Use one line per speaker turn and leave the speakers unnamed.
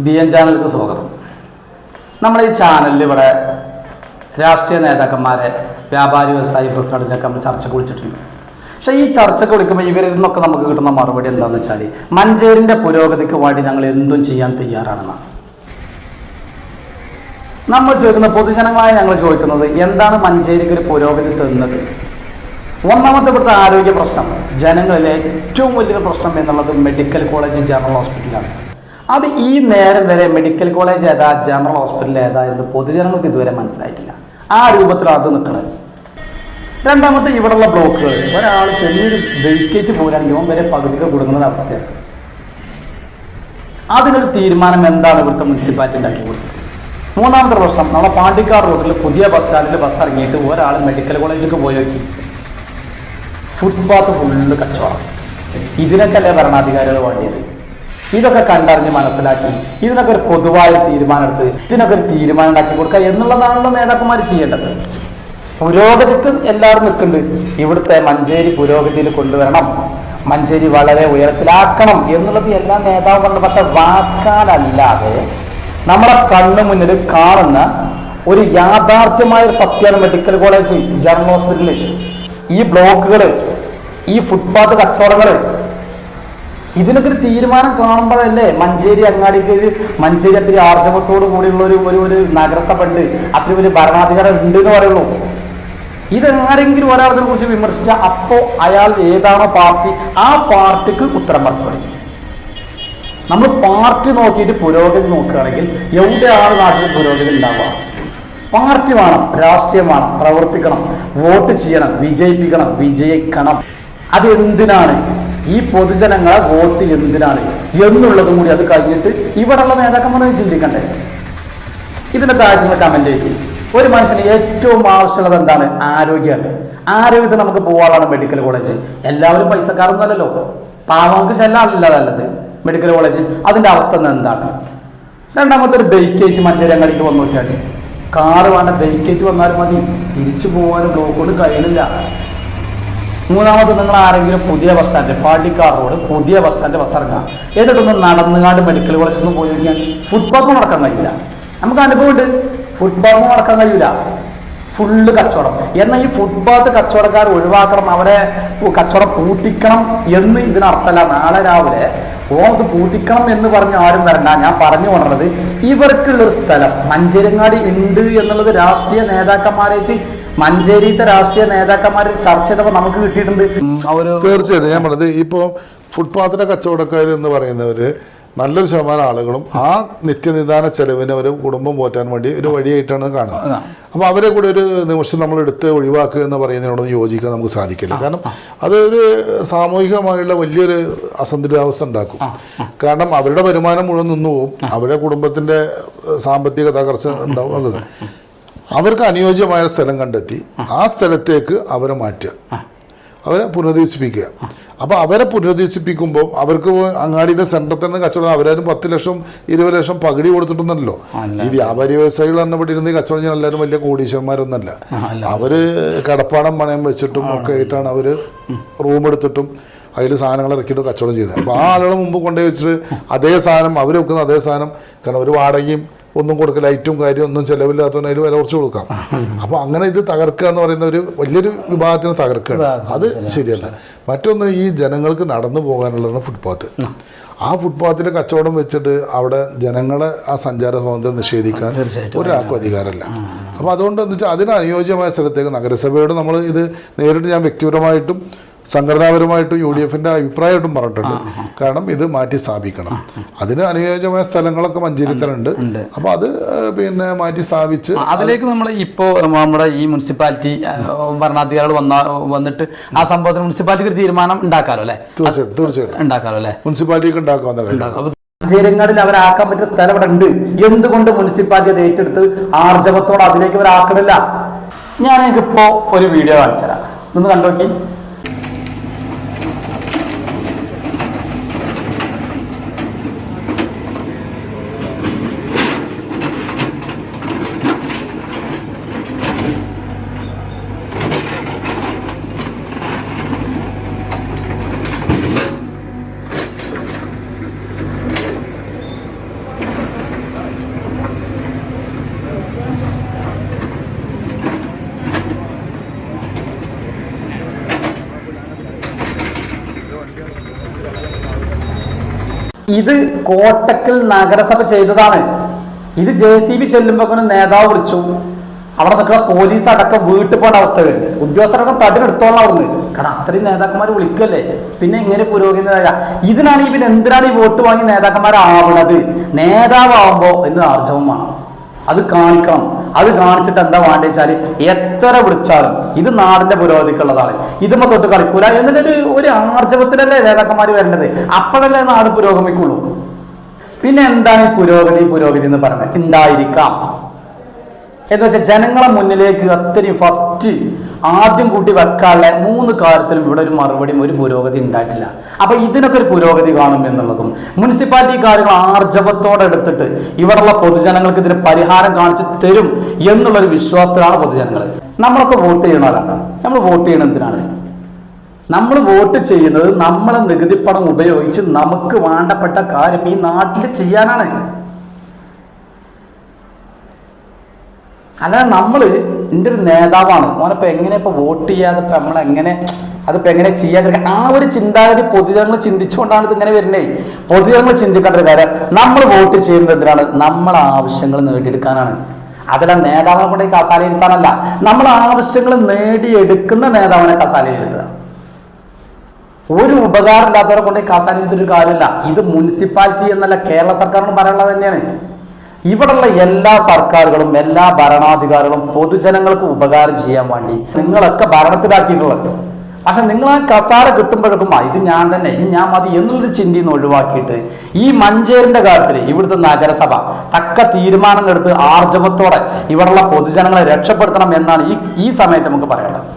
BN ചാനലിലേക്ക് സ്വാഗതം. നമ്മൾ ഈ ചാനലിൽ ഇവിടെ രാഷ്ട്രീയ നേതാക്കന്മാരെ, വ്യാപാരി വ്യവസായി പ്രസിഡന്റിനൊക്കെ നമ്മൾ ചർച്ചയ്ക്ക് വിളിച്ചിട്ടുണ്ട്. പക്ഷേ ഈ ചർച്ചയ്ക്ക് വിളിക്കുമ്പോൾ ഇവരിൽ നിന്നൊക്കെ നമുക്ക് കിട്ടുന്ന മറുപടി എന്താണെന്ന് വെച്ചാൽ, മഞ്ചേരിൻ്റെ പുരോഗതിക്ക് വേണ്ടി ഞങ്ങൾ എന്തും ചെയ്യാൻ തയ്യാറാണെന്നാണ്. നമ്മൾ ചോദിക്കുന്ന, പൊതുജനങ്ങളായി ഞങ്ങൾ ചോദിക്കുന്നത്, എന്താണ് മഞ്ചേരിക്ക് ഒരു പുരോഗതി തന്നത്? ഒന്നാമത്തെ ഇവിടുത്തെ ആരോഗ്യ പ്രശ്നം, ജനങ്ങളിലെ ഏറ്റവും വലിയൊരു പ്രശ്നം എന്നുള്ളത് മെഡിക്കൽ കോളേജ് ജനറൽ ഹോസ്പിറ്റലാണ്. അത് ഈ നേരം വരെ മെഡിക്കൽ കോളേജ് ഏതാ, ജനറൽ ഹോസ്പിറ്റൽ ഏതാ എന്ന് പൊതുജനങ്ങൾക്ക് ഇതുവരെ മനസ്സിലായിട്ടില്ല. ആ രൂപത്തിലാണ് അത് നിൽക്കുന്നത്. രണ്ടാമത്തെ, ഇവിടെയുള്ള ബ്ലോക്കുകൾ, ഒരാൾ ചെറിയൊരു വെയിറ്റേറ്റ് പോരാണെങ്കിൽ അവൻ വരെ പകുതിക്ക് കൊടുക്കുന്ന അവസ്ഥയാണ്. അതിനൊരു തീരുമാനം എന്താണ് ഇവിടുത്തെ മുനിസിപ്പാലിറ്റി ഉണ്ടാക്കി കൊടുത്തത്? മൂന്നാമത്തെ പ്രശ്നം, നമ്മളെ പാണ്ടിക്കാട് റോഡിൽ പുതിയ ബസ് സ്റ്റാൻഡിൽ ബസ് ഇറങ്ങിയിട്ട് ഒരാൾ മെഡിക്കൽ കോളേജിലേക്ക് പോയി നോക്കി, ഫുട്പാത്ത് ഫുള്ള് കച്ചവടം. ഇതിനൊക്കെ അല്ലേ ഭരണാധികാരികൾ വേണ്ടിയത്? ഇതൊക്കെ കണ്ടറിഞ്ഞ് മനസ്സിലാക്കി ഇതിനൊക്കെ ഒരു പൊതുവായ തീരുമാനം എടുത്ത് ഇതിനൊക്കെ ഒരു തീരുമാനം ഉണ്ടാക്കി കൊടുക്കുക എന്നുള്ളതാണല്ലോ നേതാക്കന്മാർ ചെയ്യേണ്ടത്. പുരോഗതിക്ക് എല്ലാവരും നിൽക്കുന്നുണ്ട്. ഇവിടുത്തെ മഞ്ചേരി പുരോഗതിയിൽ കൊണ്ടുവരണം, മഞ്ചേരി വളരെ ഉയരത്തിലാക്കണം എന്നുള്ളത് എല്ലാ നേതാവും കണ്ടു. പക്ഷെ വാക്കാലല്ലാതെ നമ്മളെ കണ്ണു മുന്നിൽ കാണുന്ന ഒരു യാഥാർത്ഥ്യമായ ഒരു സത്യമാണ് മെഡിക്കൽ കോളേജ്, ജനറൽ ഹോസ്പിറ്റല്, ഈ ബ്ലോക്കുകൾ, ഈ ഫുട്പാത്ത് കച്ചവടങ്ങൾ. ഇതിനൊക്കെ ഒരു തീരുമാനം കാണുമ്പോഴല്ലേ മഞ്ചേരി അങ്ങാടിക്ക്, മഞ്ചേരി അത്തിരി ആർജവത്തോടു കൂടിയുള്ള ഒരു നഗരസഭ ഉണ്ട്, അത്ര വലിയ ഭരണാധികാരം ഉണ്ട് എന്ന് പറയുള്ളൂ. ഇതെങ്ങാരെങ്കിലും ഒരാളതിനെ കുറിച്ച് വിമർശിച്ചാൽ അപ്പോൾ അയാൾ ഏതാണോ പാർട്ടി, ആ പാർട്ടിക്ക് ഉത്തരം പറയും. നമ്മൾ പാർട്ടി നോക്കിയിട്ട് പുരോഗതി നോക്കുകയാണെങ്കിൽ എവിടെയാണ് നാട്ടിൽ പുരോഗതി ഉണ്ടാവുക? പാർട്ടി വേണം, രാഷ്ട്രീയം വേണം, പ്രവർത്തിക്കണം, വോട്ട് ചെയ്യണം, വിജയിപ്പിക്കണം, വിജയിക്കണം. അത് എന്തിനാണ്? ഈ പൊതുജനങ്ങളെ വോട്ട് എന്തിനാണ് എന്നുള്ളതും കൂടി അത് കഴിഞ്ഞിട്ട് ഇവിടെയുള്ള നേതാക്കന്മാരെ ചിന്തിക്കണ്ടേ? ഇതിൻ്റെ താഴെ നിങ്ങൾ കമന്റ് ചെയ്യും. ഒരു മനുഷ്യന് ഏറ്റവും ആവശ്യമുള്ളത് എന്താണ്? ആരോഗ്യമാണ്. ആരോഗ്യത്തിന് നമുക്ക് പോകാനാണ് മെഡിക്കൽ കോളേജ്. എല്ലാവരും പൈസക്കാരൊന്നും അല്ലല്ലോ, പാവങ്ങൾക്ക് ചെല്ലാറില്ല നല്ലത് മെഡിക്കൽ കോളേജ്. അതിൻ്റെ അവസ്ഥ എന്താണ്? രണ്ടാമത്തെ, ഒരു ബൈക്കേറ്റ് മഞ്ചേരി അങ്ങാടിക്ക് വന്നു നോക്കിയാൽ, കാറ് വേണ്ട, ബൈക്കേറ്റ് വന്നാലും മതി, തിരിച്ചു പോകാനും ബ്ലോക്ക് കൊണ്ട് കഴിയില്ല. മൂന്നാമത്, നിങ്ങൾ ആരെങ്കിലും പുതിയ ബസ് സ്റ്റാൻഡ്, പാണ്ടിക്കാട് റോഡ് പുതിയ ബസ് സ്റ്റാൻഡ് ബസ് ഇറങ്ങാം, എന്നിട്ടൊന്ന് നടന്നുകാണ്ട് മെഡിക്കൽ കോളേജിൽ നിന്ന് പോയി നോക്കിയാൽ ഫുട്പാത്ത് നടക്കാൻ കഴിയില്ല. നമുക്ക് അനുഭവമുണ്ട്, ഫുട്പാത്ത് നടക്കാൻ കഴിയില്ല, ഫുള്ള് കച്ചവടം. എന്നാൽ ഈ ഫുട്പാത്ത് കച്ചവടക്കാർ ഒഴിവാക്കണം, അവരെ കച്ചവടം പൂട്ടിക്കണം എന്ന് ഇതിനർത്ഥമല്ല. നാളെ രാവിലെ ഓത് പൂട്ടിക്കണം എന്ന് പറഞ്ഞ് ആരും വരണ്ട. ഞാൻ പറഞ്ഞു കൊണ്ടത്, ഇവർക്കുള്ളൊരു സ്ഥലം മഞ്ചേരിങ്ങാടി ഉണ്ട് എന്നുള്ളത് രാഷ്ട്രീയ നേതാക്കന്മാരായിട്ട്, മഞ്ചേരിത്തെ രാഷ്ട്രീയ നേതാക്കന്മാരിൽ ചർച്ച ചെയ്തപ്പോൾ നമുക്ക് കിട്ടിയിട്ടുണ്ട്.
തീർച്ചയായിട്ടും ഞാൻ പറഞ്ഞത്, ഇപ്പോൾ ഫുട്പാത്തിലെ കച്ചവടക്കാർ എന്ന് പറയുന്നവര് നല്ലൊരു ശതമാനം ആളുകളും ആ നിത്യനിദാന ചെലവിന് ഒരു കുടുംബം പോറ്റാൻ വേണ്ടി ഒരു വഴിയായിട്ടാണ് കാണുന്നത്. അപ്പോൾ അവരെ കൂടെ ഒരു നിമിഷം നമ്മൾ എടുത്ത് ഒഴിവാക്കുക എന്ന് പറയുന്നതിനോടൊന്നും യോജിക്കാൻ നമുക്ക് സാധിക്കില്ല. കാരണം അതൊരു സാമൂഹികമായുള്ള വലിയൊരു അസന്തുലിതാവസ്ഥ ഉണ്ടാക്കും. കാരണം അവരുടെ വരുമാനം മുഴുവൻ നിന്നു പോവും, അവരുടെ കുടുംബത്തിൻ്റെ സാമ്പത്തിക തകർച്ച ഉണ്ടാവും. അവർക്ക് അനുയോജ്യമായ സ്ഥലം കണ്ടെത്തി ആ സ്ഥലത്തേക്ക് അവരെ മാറ്റുക, അവരെ പുനരുദ്ധരിപ്പിക്കുക. അപ്പോൾ അവരെ പുനരുദ്ധരിപ്പിക്കുമ്പോൾ അവർക്ക് അങ്ങാടിയുടെ സെൻറ്ററിൽ തന്നെ കച്ചവടം, അവരാരും 10 ലക്ഷം 20 ലക്ഷം പകുതി കൊടുത്തിട്ടുണ്ടല്ലോ. ഈ വ്യാപാരി വ്യവസായികൾ ഇവിടെ ഇരുന്ന് കച്ചവടം ചെയ്യാൻ എല്ലാവരും വലിയ കോടീശ്വരന്മാരൊന്നല്ല. അവർ കടപ്പാടം പണയം വെച്ചിട്ടും ഒക്കെ ആയിട്ടാണ് അവർ റൂം എടുത്തിട്ടും അതിൽ സാധനങ്ങൾ ഇറക്കിയിട്ട് കച്ചവടം ചെയ്തത്. അപ്പോൾ ആ ആളുകൾ മുമ്പ് കൊണ്ടുപോയി വെച്ചിട്ട് അതേ സാധനം അവർ വെക്കുന്ന അതേ സാധനം, കാരണം ഒരു വാടകയും ഒന്നും കൊടുക്കുക, ലൈറ്റും കാര്യം ഒന്നും ചിലവില്ലാത്തവന് അതിൽ വില കുറച്ച് കൊടുക്കാം. അപ്പോൾ അങ്ങനെ ഇത് തകർക്കുക എന്ന് പറയുന്ന ഒരു വലിയൊരു വിഭാഗത്തിന് തകർക്കുകയാണ്. അത് ശരിയല്ല. മറ്റൊന്ന്, ഈ ജനങ്ങൾക്ക് നടന്നു പോകാനുള്ളതാണ് ഫുട്പാത്ത്. ആ ഫുട്പാത്തിൻ്റെ കച്ചവടം വെച്ചിട്ട് അവിടെ ജനങ്ങളെ ആ സഞ്ചാര സ്വാതന്ത്ര്യം നിഷേധിക്കാൻ ഒരാൾക്കും അധികാരമല്ല. അപ്പോൾ അതുകൊണ്ട് എന്താ വെച്ചാൽ അതിന് അനുയോജ്യമായ സ്ഥലത്തേക്ക് നഗരസഭയോട് നമ്മൾ ഇത് നേരിട്ട് ഞാൻ വ്യക്തിപരമായിട്ടും സംഘടനാപരമായിട്ടും UDFന്റെ അഭിപ്രായമായിട്ടും പറഞ്ഞിട്ടുണ്ട്. കാരണം ഇത് മാറ്റി സ്ഥാപിക്കണം, അതിന് അനുയോജ്യമായ സ്ഥലങ്ങളൊക്കെ മഞ്ചേരി തന്നെ ഉണ്ട്. അപ്പോൾ അത് പിന്നെ മാറ്റി സ്ഥാപിച്ച്
അതിലേക്ക് നമ്മൾ ഇപ്പോൾ നമ്മുടെ ഈ മുനിസിപ്പാലിറ്റി ഭരണാധികാരികൾ വന്നിട്ട് ആ സംഭവത്തിന് മുനിസിപ്പാലിറ്റിക്ക് ഒരു തീരുമാനം ഉണ്ടാക്കാമല്ലോ അല്ലേ?
തീർച്ചയായിട്ടും
ഉണ്ടാക്കാമല്ലോ അല്ലേ?
മുനിസിപ്പാലിറ്റിക്ക് ഉണ്ടാക്കാവുന്ന കാര്യം.
മഞ്ചേരിങ്ങാടിൽ അവരാക്കാൻ പറ്റിയ സ്ഥലം ഇവിടെ ഉണ്ട്. എന്തുകൊണ്ട് മുനിസിപ്പാലിറ്റി അത് ഏറ്റെടുത്ത് ആർജവത്തോടെ അതിലേക്ക് അവരാക്കണില്ല? ഞാൻ എനിക്കിപ്പോ ഒരു വീഡിയോ കാണിച്ചു തരാം, ഒന്ന് കണ്ടോക്കി. ഇത് കോട്ടക്കൽ നഗരസഭ ചെയ്തതാണ്. ഇത് JCB ചെല്ലുമ്പോൾ നേതാവ് വിളിച്ചു, അവിടെ നിൽക്കുന്ന പോലീസ് അടക്കം വീട്ടിൽ പോകേണ്ട അവസ്ഥ വരുന്നത്, ഉദ്യോഗസ്ഥരടക്കം തടിനെടുത്തോളാം അവിടുന്ന്. കാരണം അത്രയും നേതാക്കന്മാർ വിളിക്കല്ലേ, പിന്നെ എങ്ങനെ പുരോഗതി? ഇതിനാണ് പിന്നെ എന്തിനാണ് ഈ വോട്ട് വാങ്ങി നേതാക്കന്മാരാവണത്? നേതാവാകുമ്പോൾ എന്ന് ആർജവം വേണം, അത് കാണിക്കണം. അത് കാണിച്ചിട്ട് എന്താ വേണ്ടത് വെച്ചാൽ എത്ര വിളിച്ചാലും ഇത് നാടിന്റെ പുരോഗതിക്കുള്ളതാണ്, ഇതുമ്മ തൊട്ട് കളിക്കൂല എന്നൊരു ഒരു ആർജവത്തിലല്ലേ നേതാക്കന്മാർ വരേണ്ടത്. അപ്പോഴല്ലേ നാട് പുരോഗമിക്കുള്ളൂ. പിന്നെ എന്താണ് ഈ പുരോഗതി എന്ന് പറയുന്നത്? ഉണ്ടായിരിക്കാം എന്ന് വെച്ചാൽ ജനങ്ങളെ മുന്നിലേക്ക് അത്രയും ഫസ്റ്റ് ആദ്യം കൂട്ടി വെക്കാനുള്ള 3 കാര്യത്തിലും ഇവിടെ ഒരു മറുപടിയും ഒരു പുരോഗതി ഉണ്ടായിട്ടില്ല. അപ്പൊ ഇതിനൊക്കെ ഒരു പുരോഗതി കാണും എന്നുള്ളതും, മുനിസിപ്പാലിറ്റി കാര്യങ്ങൾ ആർജവത്തോടെ എടുത്തിട്ട് ഇവിടെയുള്ള പൊതുജനങ്ങൾക്ക് ഇതിന് പരിഹാരം കാണിച്ചു തരും എന്നുള്ളൊരു വിശ്വാസത്തിലാണ് പൊതുജനങ്ങൾ. നമ്മളൊക്കെ വോട്ട് ചെയ്യണവരാണ്. നമ്മൾ വോട്ട് ചെയ്യണത് എന്തിനാണ്? നമ്മൾ വോട്ട് ചെയ്യുന്നത് നമ്മളെ നികുതിപ്പണം ഉപയോഗിച്ച് നമുക്ക് വേണ്ടപ്പെട്ട കാര്യം ഈ നാട്ടിൽ ചെയ്യാനാണ്. അല്ലാതെ നമ്മൾ എൻ്റെ ഒരു നേതാവാണ് ഓനപ്പോൾ എങ്ങനെ ഇപ്പോൾ വോട്ട് ചെയ്യാതെ ഇപ്പം നമ്മളെങ്ങനെ അതിപ്പോൾ എങ്ങനെ ചെയ്യാതിരിക്കുക, ആ ഒരു ചിന്താഗതി പൊതുജനങ്ങൾ ചിന്തിച്ചുകൊണ്ടാണ് ഇതിങ്ങനെ വരുന്നത്. പൊതുജനങ്ങൾ ചിന്തിക്കേണ്ട ഒരു കാര്യം, നമ്മൾ വോട്ട് ചെയ്യുന്നത് എന്തിനാണ്? നമ്മളെ ആവശ്യങ്ങൾ നേടിയെടുക്കാനാണ്. അതല്ല നേതാവിനെ കൊണ്ട് കസാലയിരുത്താനല്ല, നമ്മളെ ആവശ്യങ്ങൾ നേടിയെടുക്കുന്ന നേതാവിനെ കസാലയിരുത്തുക. ഒരു ഉപകാരമില്ലാത്തവരെ കൊണ്ട് കസാലയിരുത്തൊരു കാര്യമില്ല. ഇത് മുനിസിപ്പാലിറ്റി എന്നല്ല കേരള സർക്കാരിനും പറയാനുള്ളത് തന്നെയാണ്. ഇവിടെയുള്ള എല്ലാ സർക്കാരുകളും എല്ലാ ഭരണാധികാരികളും പൊതുജനങ്ങൾക്ക് ഉപകാരം ചെയ്യാൻ വേണ്ടി നിങ്ങളൊക്കെ ഭരണത്തിലാക്കിയിട്ടുള്ളത്. പക്ഷെ നിങ്ങൾ ആ കസാര കിട്ടുമ്പോഴേക്കും ഇത് ഞാൻ തന്നെ, ഇനി ഞാൻ മതി എന്നുള്ളൊരു ചിന്തയിൽ നിന്ന് ഒഴിവാക്കിയിട്ട് ഈ മഞ്ചേരിന്റെ കാര്യത്തിൽ ഇവിടുത്തെ നഗരസഭ തക്ക തീരുമാനങ്ങൾ എടുത്ത് ആർജവത്തോടെ ഇവിടെയുള്ള പൊതുജനങ്ങളെ രക്ഷപ്പെടുത്തണം എന്നാണ് ഈ സമയത്ത് നമുക്ക് പറയാനുള്ളത്.